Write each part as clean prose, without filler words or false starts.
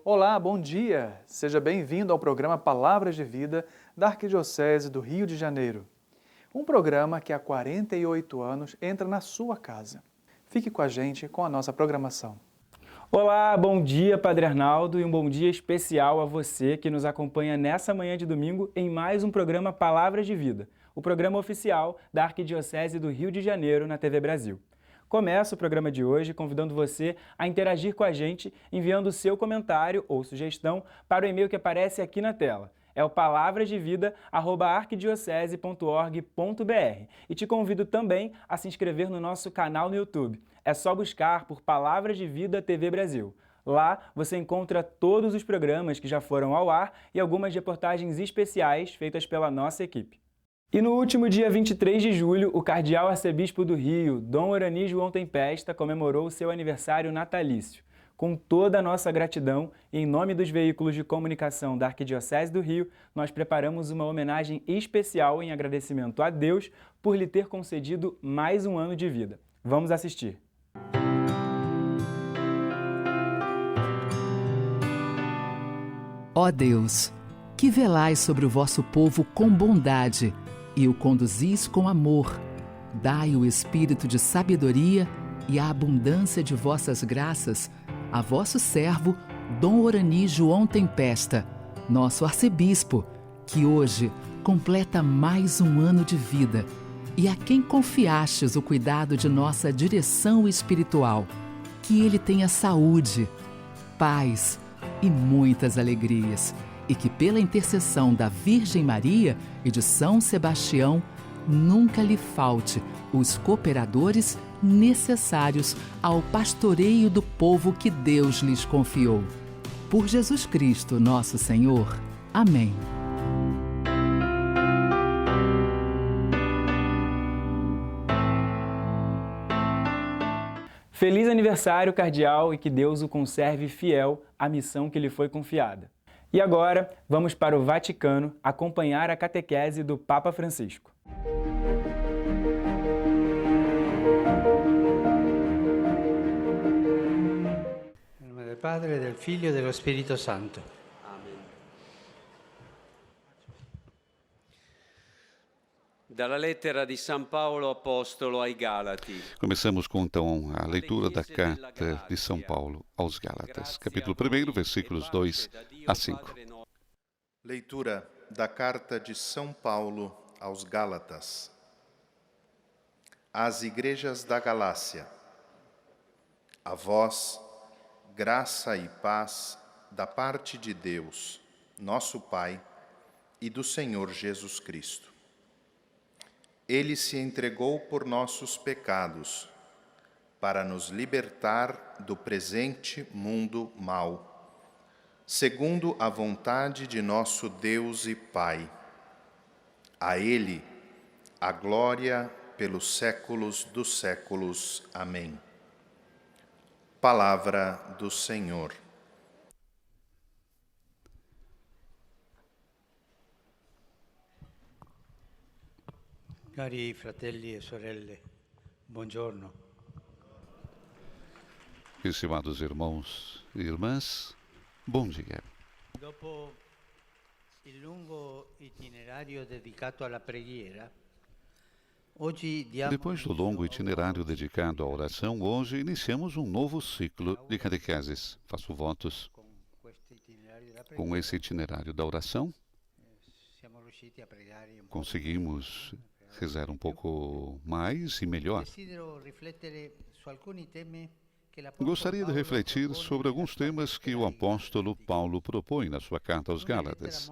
Olá, bom dia! Seja bem-vindo ao programa Palavras de Vida da Arquidiocese do Rio de Janeiro. Um programa que há 48 anos entra na sua casa. Fique com a gente com a nossa programação. Olá, bom dia, Padre Arnaldo, e um bom dia especial a você que nos acompanha nessa manhã de domingo em mais um programa Palavras de Vida, o programa oficial da Arquidiocese do Rio de Janeiro na TV Brasil. Começo o programa de hoje convidando você a interagir com a gente, enviando o seu comentário ou sugestão para o e-mail que aparece aqui na tela. É o palavrasdevida@arquidiocese.org.br. E te convido também a se inscrever no nosso canal no YouTube. É só buscar por Palavras de Vida TV Brasil. Lá você encontra todos os programas que já foram ao ar e algumas reportagens especiais feitas pela nossa equipe. E no último dia 23 de julho, o cardeal arcebispo do Rio, Dom Orani João Tempesta, comemorou seu aniversário natalício. Com toda a nossa gratidão, e em nome dos veículos de comunicação da Arquidiocese do Rio, nós preparamos uma homenagem especial em agradecimento a Deus por lhe ter concedido mais um ano de vida. Vamos assistir. Ó Deus, que velais sobre o vosso povo com bondade e o conduzis com amor, dai o espírito de sabedoria e a abundância de vossas graças a vosso servo, Dom Orani João Tempesta, nosso arcebispo, que hoje completa mais um ano de vida e a quem confiastes o cuidado de nossa direção espiritual. Que ele tenha saúde, paz e muitas alegrias, e que pela intercessão da Virgem Maria e de São Sebastião, nunca lhe falte os cooperadores necessários ao pastoreio do povo que Deus lhes confiou. Por Jesus Cristo, nosso Senhor. Amém. Feliz aniversário, cardeal, e que Deus o conserve fiel à missão que lhe foi confiada. E agora, vamos para o Vaticano acompanhar a catequese do Papa Francisco. Em nome do Padre, do Filho e do Espírito Santo. Amém. Dalla lettera di San Paolo Apostolo ai Galati. Começamos com então a leitura da carta de São Paulo aos Gálatas, capítulo 1, versículos 2 a 5. Leitura da carta de São Paulo aos Gálatas. Às igrejas da Galácia, a vós, graça e paz da parte de Deus, nosso Pai, e do Senhor Jesus Cristo. Ele se entregou por nossos pecados, para nos libertar do presente mundo mau, segundo a vontade de nosso Deus e Pai. A Ele a glória pelos séculos dos séculos. Amém. Palavra do Senhor. Cari fratelli e sorelle, buongiorno. Estimados irmãos e irmãs, bom dia. Dopo il lungo itinerario dedicato alla preghiera, Depois do longo itinerário dedicado à oração, hoje iniciamos um novo ciclo de catequeses. Faço votos. Com esse itinerário da oração, conseguimos rezar um pouco mais e melhor. Gostaria de refletir sobre alguns temas que o apóstolo Paulo propõe na sua carta aos Gálatas.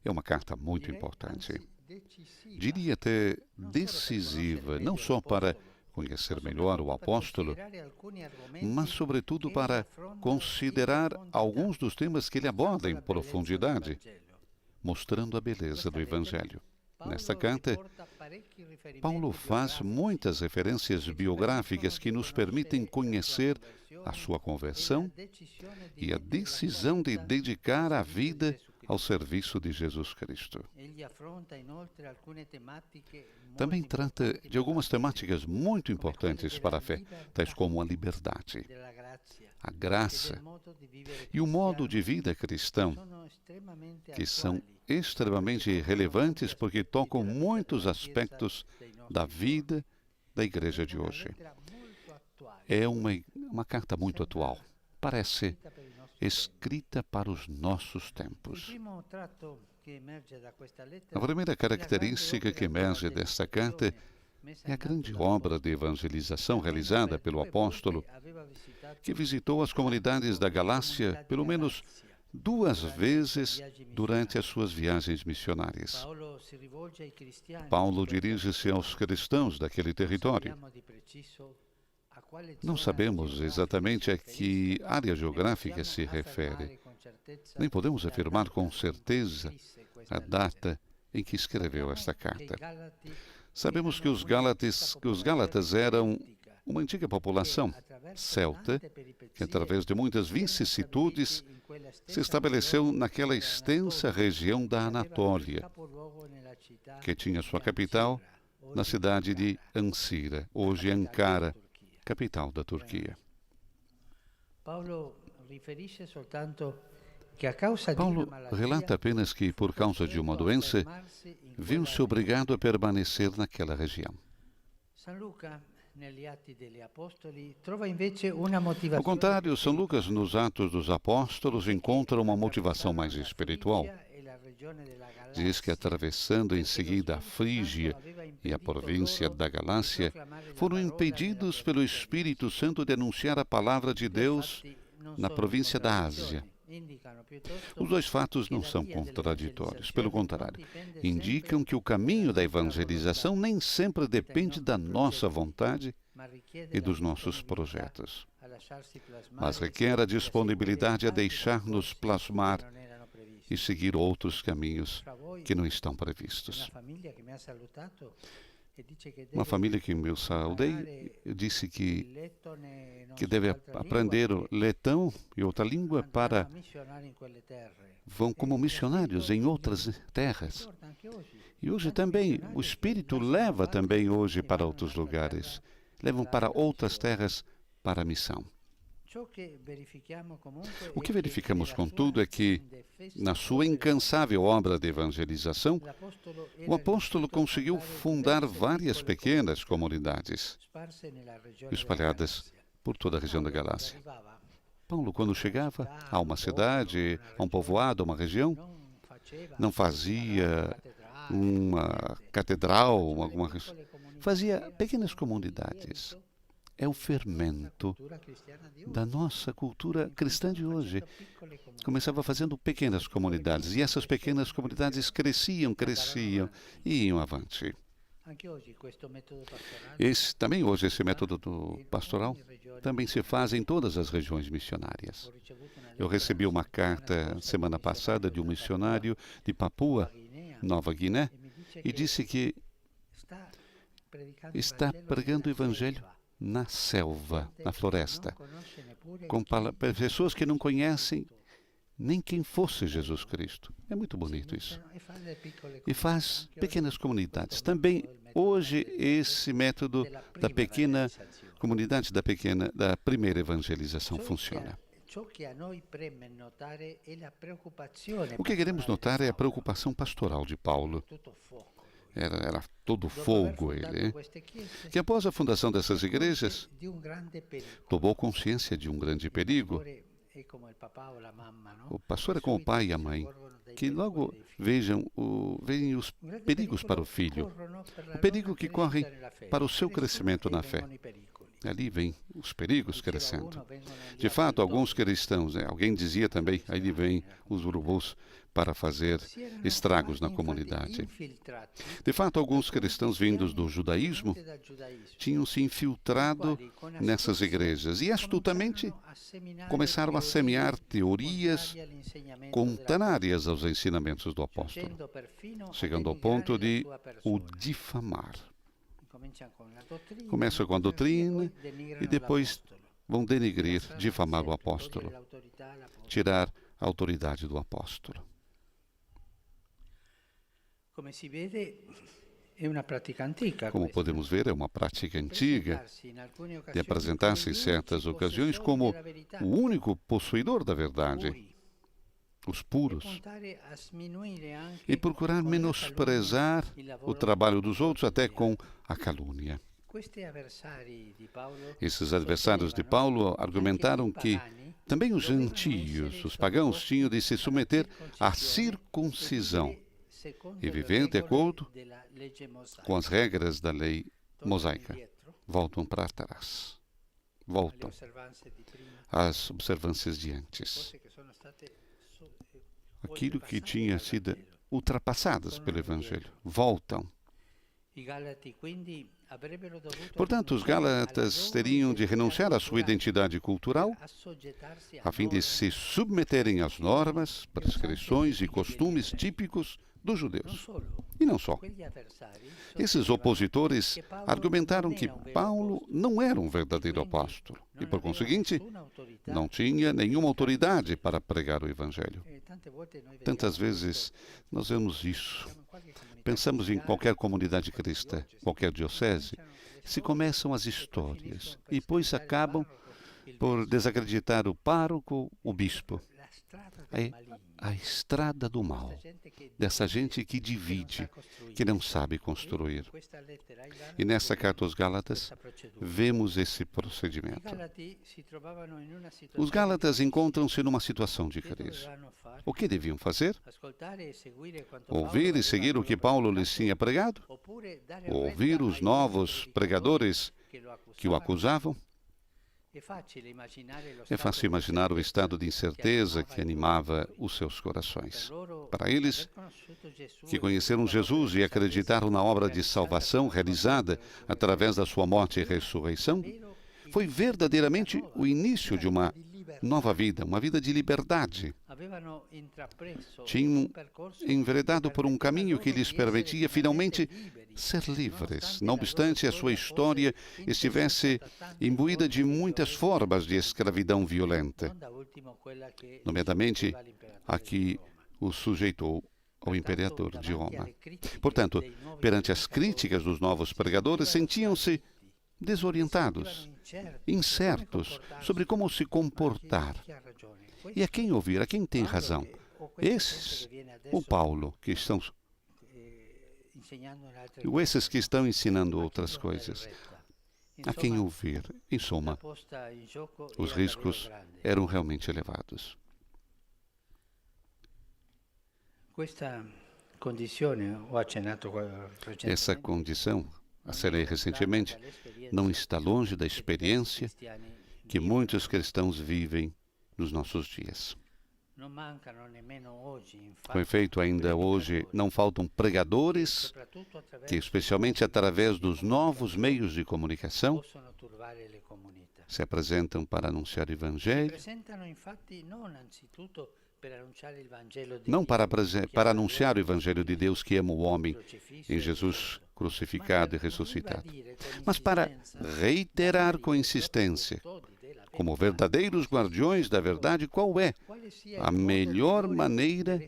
É uma carta muito importante. Diria até decisiva, não só para conhecer melhor o apóstolo, mas sobretudo para considerar alguns dos temas que ele aborda em profundidade, mostrando a beleza do Evangelho. Nesta carta, Paulo faz muitas referências biográficas que nos permitem conhecer a sua conversão e a decisão de dedicar a vida ao serviço de Jesus Cristo. Também trata de algumas temáticas muito importantes para a fé, tais como a liberdade, a graça e o modo de vida cristão, que são extremamente relevantes porque tocam muitos aspectos da vida da igreja de hoje. É uma carta muito atual. Parece escrita para os nossos tempos. A primeira característica que emerge desta carta é a grande obra de evangelização realizada pelo apóstolo, que visitou as comunidades da Galácia pelo menos 2 vezes durante as suas viagens missionárias. Paulo dirige-se aos cristãos daquele território. Não sabemos exatamente a que área geográfica se refere. Nem podemos afirmar com certeza a data em que escreveu esta carta. Sabemos que os gálatas eram uma antiga população celta, que através de muitas vicissitudes se estabeleceu naquela extensa região da Anatólia, que tinha sua capital na cidade de Ancira, hoje Ankara, capital da Turquia. Paulo relata apenas que, por causa de uma doença, viu-se obrigado a permanecer naquela região. Ao contrário, São Lucas, nos Atos dos Apóstolos, encontra uma motivação mais espiritual. Diz que, atravessando em seguida a Frígia e a província da Galácia, foram impedidos pelo Espírito Santo de anunciar a palavra de Deus na província da Ásia. Os 2 fatos não são contraditórios, pelo contrário, indicam que o caminho da evangelização nem sempre depende da nossa vontade e dos nossos projetos, mas requer a disponibilidade a deixar-nos plasmar e seguir outros caminhos que não estão previstos. Uma família que eu saudei disse que deve aprender o letão e outra língua vão como missionários em outras terras. E hoje também, o Espírito leva também hoje para outros lugares, levam para outras terras para a missão. O que verificamos, contudo, é que, na sua incansável obra de evangelização, o apóstolo conseguiu fundar várias pequenas comunidades espalhadas por toda a região da Galácia. Paulo, quando chegava a uma cidade, a um povoado, a uma região, não fazia uma catedral, fazia pequenas comunidades. É o fermento da nossa cultura cristã de hoje. Começava fazendo pequenas comunidades, e essas pequenas comunidades cresciam e iam avante. Também hoje esse método pastoral também se faz em todas as regiões missionárias. Eu recebi uma carta semana passada de um missionário de Papua Nova Guiné e disse que está pregando o evangelho na selva, na floresta, com pessoas que não conhecem nem quem fosse Jesus Cristo. É muito bonito isso. E faz pequenas comunidades. Também hoje esse método da pequena comunidade, da primeira evangelização funciona. O que queremos notar é a preocupação pastoral de Paulo. Era todo fogo ele, que após a fundação dessas igrejas, tomou consciência de um grande perigo. O pastor é como o pai e a mãe, que logo veem os perigos para o filho, o perigo que corre para o seu crescimento na fé. Ali vem os perigos crescendo. De fato, alguns cristãos, alguém dizia também, aí vem os urubus para fazer estragos na comunidade. De fato, alguns cristãos vindos do judaísmo tinham se infiltrado nessas igrejas e astutamente começaram a semear teorias contrárias aos ensinamentos do apóstolo, chegando ao ponto de o difamar. Começam com a doutrina e depois vão denegrir, difamar o apóstolo, tirar a autoridade do apóstolo. Como podemos ver, é uma prática antiga de apresentar-se em certas ocasiões como o único possuidor da verdade, os puros, e procurar menosprezar o trabalho dos outros até com a calúnia. Esses adversários de Paulo argumentaram que também os gentios, os pagãos, tinham de se submeter à circuncisão e viver de acordo com as regras da lei mosaica. Voltam para trás. Voltam às observâncias de antes. Aquilo que tinha sido ultrapassadas pelo Evangelho. Voltam. Portanto, os Gálatas teriam de renunciar à sua identidade cultural a fim de se submeterem às normas, prescrições e costumes típicos dos judeus. E não só. Esses opositores argumentaram que Paulo não era um verdadeiro apóstolo e, por conseguinte, não tinha nenhuma autoridade para pregar o Evangelho. Tantas vezes nós vemos isso. Pensamos em qualquer comunidade cristã, qualquer diocese, se começam as histórias e depois acabam por desacreditar o pároco, o bispo. É a estrada do mal, dessa gente que divide, que não sabe construir. E nessa carta aos Gálatas, vemos esse procedimento. Os Gálatas encontram-se numa situação de crise. O que deviam fazer? Ouvir e seguir o que Paulo lhes tinha pregado? Ou ouvir os novos pregadores que o acusavam? É fácil imaginar o estado de incerteza que animava os seus corações. Para eles, que conheceram Jesus e acreditaram na obra de salvação realizada através da sua morte e ressurreição, foi verdadeiramente o início de uma nova vida, uma vida de liberdade. Tinham enveredado por um caminho que lhes permitia finalmente ser livres, não obstante a sua história estivesse imbuída de muitas formas de escravidão violenta, nomeadamente a que o sujeitou ao imperador de Roma. Portanto, perante as críticas dos novos pregadores, sentiam-se desorientados, incertos sobre como se comportar. E a quem ouvir, a quem tem razão? Esses ou Paulo, que estão ou esses que estão ensinando outras coisas? A quem ouvir? Em suma, os riscos eram realmente elevados. Essa condição, acenei recentemente, não está longe da experiência que muitos cristãos vivem nos nossos dias. Com efeito, ainda hoje não faltam pregadores que, especialmente através dos novos meios de comunicação, se apresentam para anunciar o Evangelho, não para anunciar o Evangelho de Deus que ama o homem em Jesus crucificado e ressuscitado, mas para reiterar com insistência, como verdadeiros guardiões da verdade, qual é a melhor maneira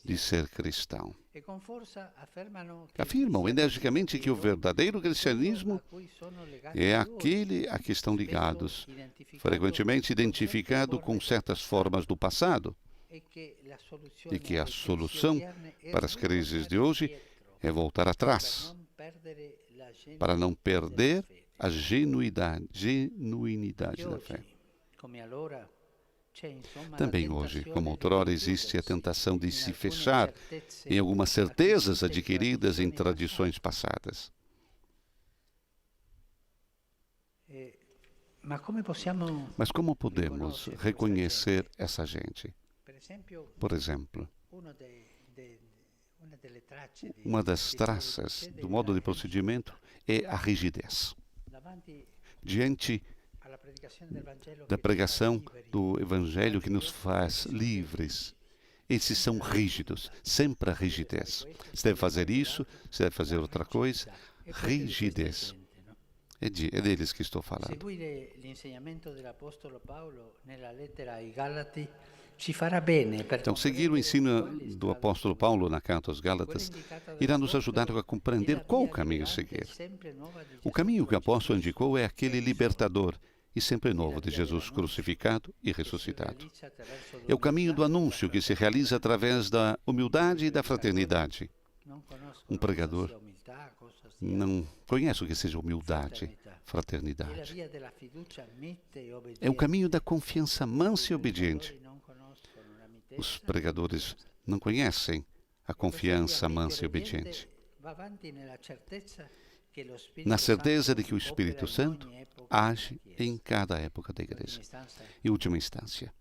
de ser cristão. Afirmam energicamente que o verdadeiro cristianismo é aquele a que estão ligados, frequentemente identificado com certas formas do passado, e que a solução para as crises de hoje é voltar atrás, para não perder a genuinidade da fé. Também hoje, como outrora, existe a tentação de se fechar em algumas certezas adquiridas em tradições passadas. Mas como podemos reconhecer essa gente? Por exemplo, uma das traças do modo de procedimento é a rigidez. Diante da pregação do Evangelho que nos faz livres, esses são rígidos, sempre a rigidez. Você deve fazer isso, você deve fazer outra coisa. Rigidez. É deles que estou falando. ci farà bene. Então, seguir o ensino do apóstolo Paulo na carta aos Gálatas irá nos ajudar a compreender qual o caminho a seguir. O caminho que o apóstolo indicou é aquele libertador e sempre novo de Jesus crucificado e ressuscitado. É o caminho do anúncio que se realiza através da humildade e da fraternidade. Um pregador não conhece o que seja humildade, fraternidade. É o caminho da confiança mansa e obediente. Os pregadores não conhecem a confiança mansa e obediente. Na certeza de que o Espírito Santo age em cada época da Igreja. Em última instância,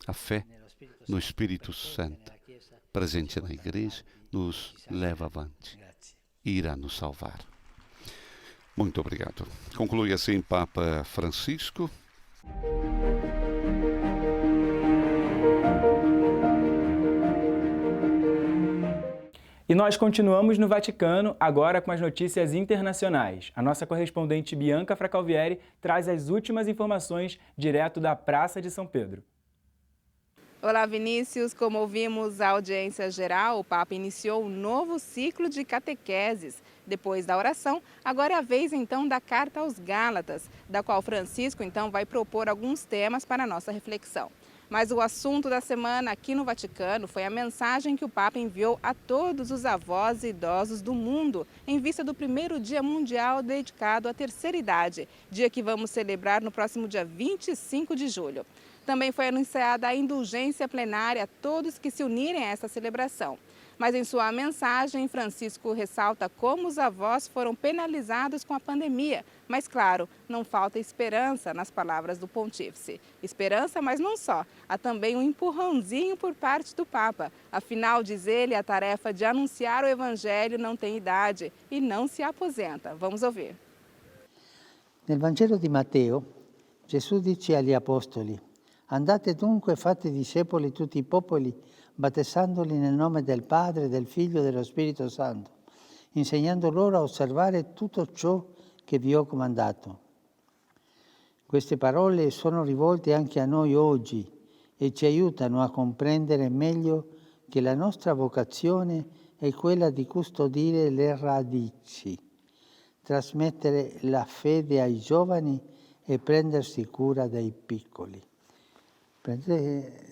a fé no Espírito Santo, presente na Igreja, nos leva avante e irá nos salvar. Muito obrigado. Conclui assim Papa Francisco. E nós continuamos no Vaticano, agora com as notícias internacionais. A nossa correspondente Bianca Fracalvieri traz as últimas informações direto da Praça de São Pedro. Olá, Vinícius. Como ouvimos a audiência geral, o Papa iniciou um novo ciclo de catequeses. Depois da oração, agora é a vez então da Carta aos Gálatas, da qual Francisco então vai propor alguns temas para a nossa reflexão. Mas o assunto da semana aqui no Vaticano foi a mensagem que o Papa enviou a todos os avós e idosos do mundo, em vista do primeiro Dia Mundial dedicado à terceira idade, dia que vamos celebrar no próximo dia 25 de julho. Também foi anunciada a indulgência plenária a todos que se unirem a essa celebração. Mas em sua mensagem, Francisco ressalta como os avós foram penalizados com a pandemia. Mas, claro, não falta esperança nas palavras do pontífice. Esperança, mas não só. Há também um empurrãozinho por parte do Papa. Afinal, diz ele, a tarefa de anunciar o Evangelho não tem idade e não se aposenta. Vamos ouvir. Nel Vangelo di Matteo, Gesù dice agli apostoli: andate dunque e fate discepoli tutti i popoli, battezzandoli nel nome del Padre, del Figlio e dello Spirito Santo, insegnando loro a osservare tutto ciò che vi ho comandato. Queste parole sono rivolte anche a noi oggi e ci aiutano a comprendere meglio che la nostra vocazione è quella di custodire le radici, trasmettere la fede ai giovani e prendersi cura dei piccoli.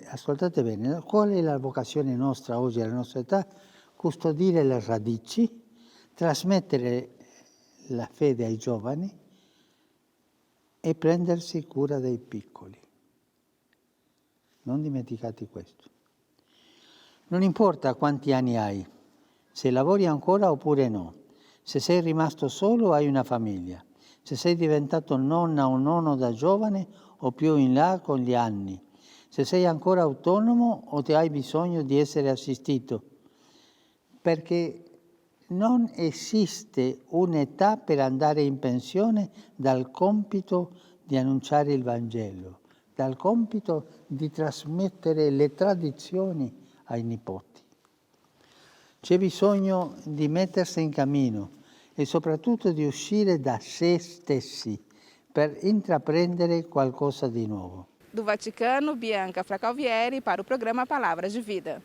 Ascoltate bene, qual è la vocazione nostra oggi, alla nostra età? Custodire le radici, trasmettere la fede ai giovani e prendersi cura dei piccoli. Non dimenticate questo. Non importa quanti anni hai, se lavori ancora oppure no, se sei rimasto solo o hai una famiglia, se sei diventato nonna o nonno da giovane o più in là con gli anni, se sei ancora autonomo o ti hai bisogno di essere assistito, perché non esiste un'età per andare in pensione dal compito di annunciare il Vangelo, dal compito di trasmettere le tradizioni ai nipoti. C'è bisogno di mettersi in cammino e soprattutto di uscire da se stessi per intraprendere qualcosa di nuovo. Do Vaticano, Bianca Fracalvieri para o programa Palavras de Vida.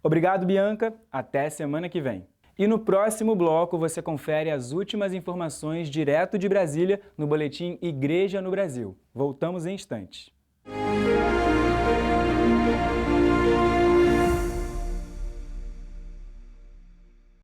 Obrigado, Bianca. Até semana que vem. E no próximo bloco você confere as últimas informações direto de Brasília no boletim Igreja no Brasil. Voltamos em instantes.